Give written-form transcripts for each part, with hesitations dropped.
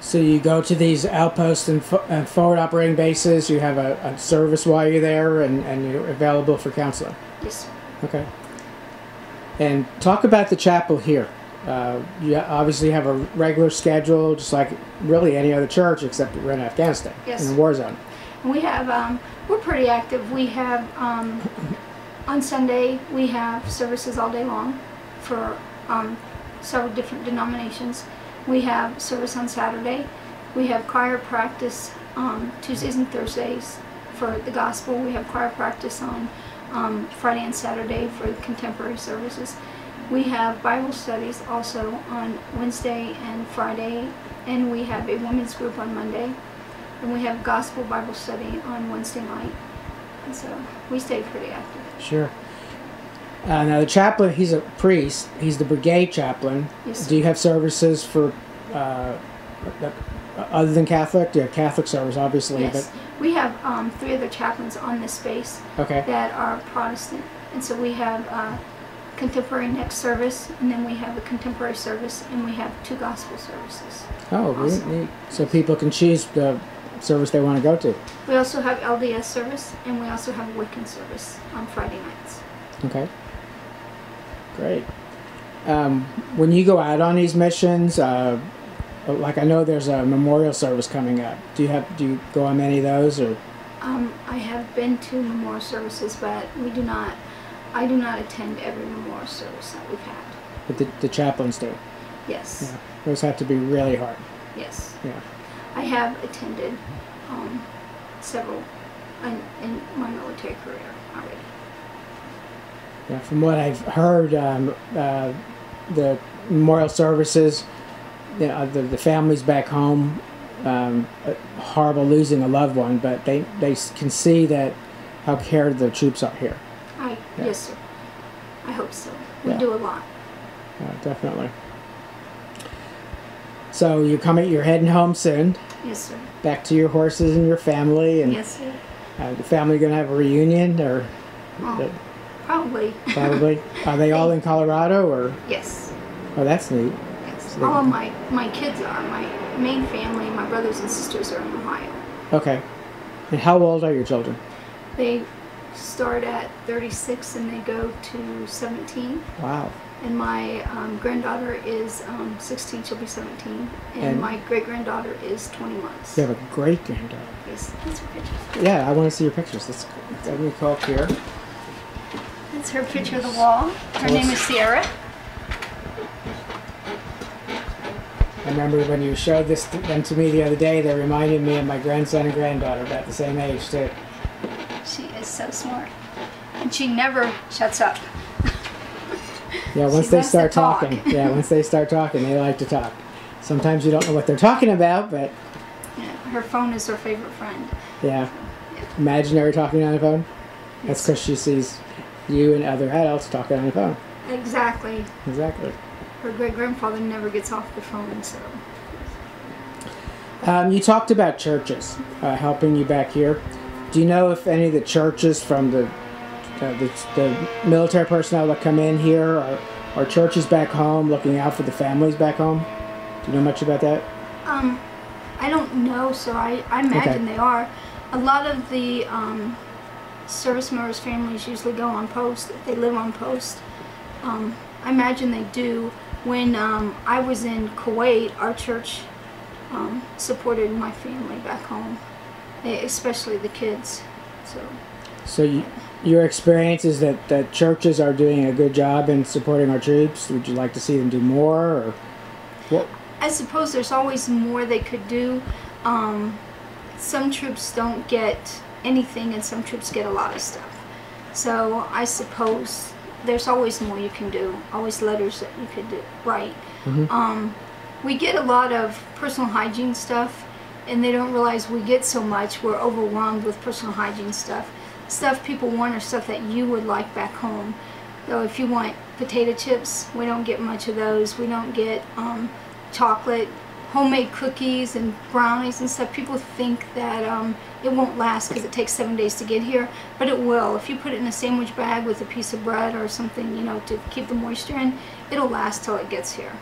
So you go to these outposts and forward operating bases. You have a service while you're there, and you're available for counseling. Yes, sir. Okay. And talk about the chapel here. You obviously have a regular schedule, just like really any other church, except we're in Afghanistan, yes, in a war zone. We have, we're pretty active. We have, on Sunday, we have services all day long for several different denominations. We have service on Saturday. We have choir practice Tuesdays and Thursdays for the gospel. We have choir practice on Friday and Saturday for the contemporary services. We have Bible studies also on Wednesday and Friday, and we have a women's group on Monday, and we have gospel Bible study on Wednesday night. And so we stay pretty active. Sure. Now the chaplain, he's a priest. He's the brigade chaplain. Yes, sir. Do you have services for other than Catholic? Do you have Catholic service, obviously? Yes. We have 3 other chaplains on this base that are Protestant. And so we have contemporary next service, and then we have a contemporary service, and we have 2 gospel services. Oh, really neat. So people can choose the service they want to go to. We also have LDS service, and we also have Wiccan service on Friday nights. Okay. Great. When you go out on these missions, like I know there's a memorial service coming up. Do you go on many of those, or? I have been to memorial services, but I do not attend every memorial service that we've had. But the chaplains do. Yes. Yeah. Those have to be really hard. Yes. Yeah. I have attended several in my military career already. Yeah, from what I've heard, the memorial services, the families back home, horrible losing a loved one, but they can see that how cared the troops are here. Yes, sir. I hope so. We do a lot. Definitely. So you're heading home soon. Yes, sir. Back to your horses and your family, and yes, sir. The family going to have a reunion, or? Probably. Probably. Are they all in Colorado, or? Yes. Oh, that's neat. Yes. All of my kids are. My main family, my brothers and sisters are in Ohio. Okay. And how old are your children? They start at 36 and they go to 17. Wow. And my granddaughter is 16, she'll be 17. And my great-granddaughter is 20 months. You have a great-granddaughter? Yes, that's her picture. Yeah, I want to see your pictures. Let me go up here. That's her picture of the wall. Her name is Sierra. I remember when you showed them to me the other day, they reminded me of my grandson and granddaughter, about the same age, too. She is so smart. And she never shuts up. Yeah, once they start talking. Yeah, once they start talking, they like to talk. Sometimes you don't know what they're talking about, but... Yeah, her phone is her favorite friend. Yeah. Imaginary talking on the phone? That's because she sees you and other adults talking on the phone. Exactly. Exactly. Her great-grandfather never gets off the phone, so... You talked about churches helping you back here. Do you know if any of the churches from the military personnel that come in here are churches back home looking out for the families back home? Do you know much about that? I don't know, so I imagine they are. A lot of the service members' families usually go on post if they live on post. I imagine they do. When I was in Kuwait, our church supported my family back home, especially the kids. So your experience is that churches are doing a good job in supporting our troops. Would you like to see them do more, or what? I suppose there's always more they could do. Some troops don't get anything, and some troops get a lot of stuff. So I suppose there's always more you can do. Always letters that you could write. Mm-hmm. We get a lot of personal hygiene stuff, and they don't realize we get so much. We're overwhelmed with personal hygiene stuff. Stuff people want are stuff that you would like back home. So if you want potato chips, we don't get much of those. We don't get chocolate, homemade cookies and brownies and stuff. People think that it won't last because it takes 7 days to get here, but it will. If you put it in a sandwich bag with a piece of bread or something, to keep the moisture in, it'll last till it gets here.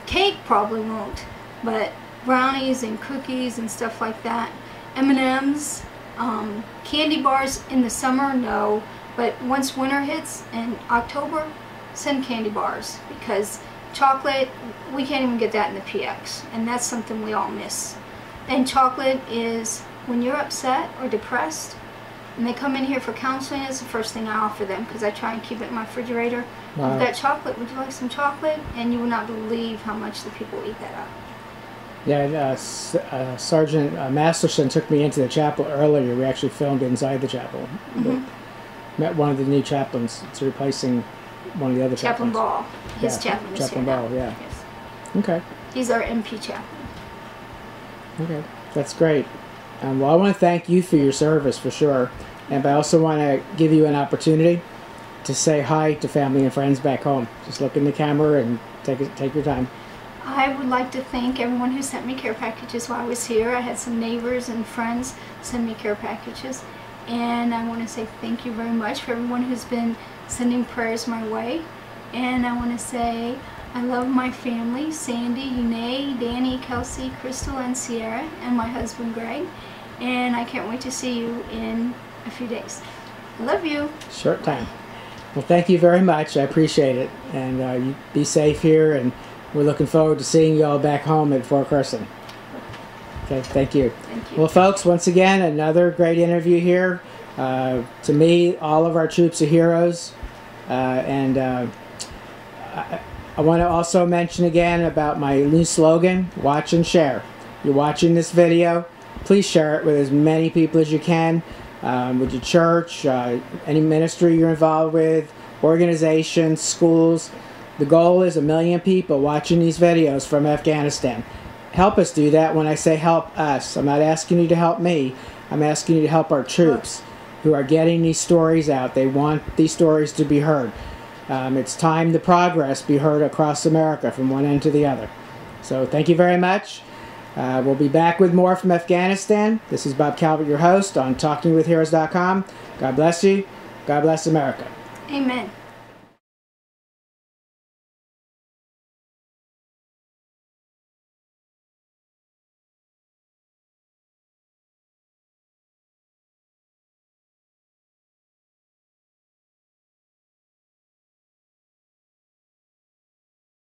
Cake probably won't, but brownies and cookies and stuff like that. M&Ms, candy bars in the summer, no, but once winter hits in October, send candy bars, because chocolate, we can't even get that in the PX, and that's something we all miss. And chocolate is, when you're upset or depressed, and they come in here for counseling, it's the first thing I offer them, because I try and keep it in my refrigerator. Wow. I've got chocolate, would you like some chocolate? And you will not believe how much the people eat that up. Yeah, Sergeant Masterson took me into the chapel earlier. We actually filmed inside the chapel. Met one of the new chaplains. It's replacing one of the other Chaplain chaplains. Ball. His Yeah, chaplain is Chaplain here Ball, now. yeah. Yes. Okay. He's our MP chaplain. Okay, that's great. Well, I want to thank you for your service, for sure. And I also want to give you an opportunity to say hi to family and friends back home. Just look in the camera and take your time. I would like to thank everyone who sent me care packages while I was here. I had some neighbors and friends send me care packages. And I want to say thank you very much for everyone who's been sending prayers my way. And I want to say I love my family, Sandy, Yune, Danny, Kelsey, Crystal, and Sierra, and my husband, Greg. And I can't wait to see you in a few days. I love you. Short time. Well, thank you very much. I appreciate it. And you be safe here, and we're looking forward to seeing you all back home at Fort Carson. Okay, thank you. Thank you. Well, folks, once again, another great interview here. To me, all of our troops are heroes. I want to also mention again about my new slogan, watch and share. You're watching this video, please share it with as many people as you can, with your church, any ministry you're involved with, organizations, schools. The goal is 1 million people watching these videos from Afghanistan. Help us do that. When I say help us, I'm not asking you to help me. I'm asking you to help our troops who are getting these stories out. They want these stories to be heard. It's time the progress be heard across America from one end to the other. So thank you very much. We'll be back with more from Afghanistan. This is Bob Calvert, your host on TalkingWithHeroes.com. God bless you. God bless America. Amen.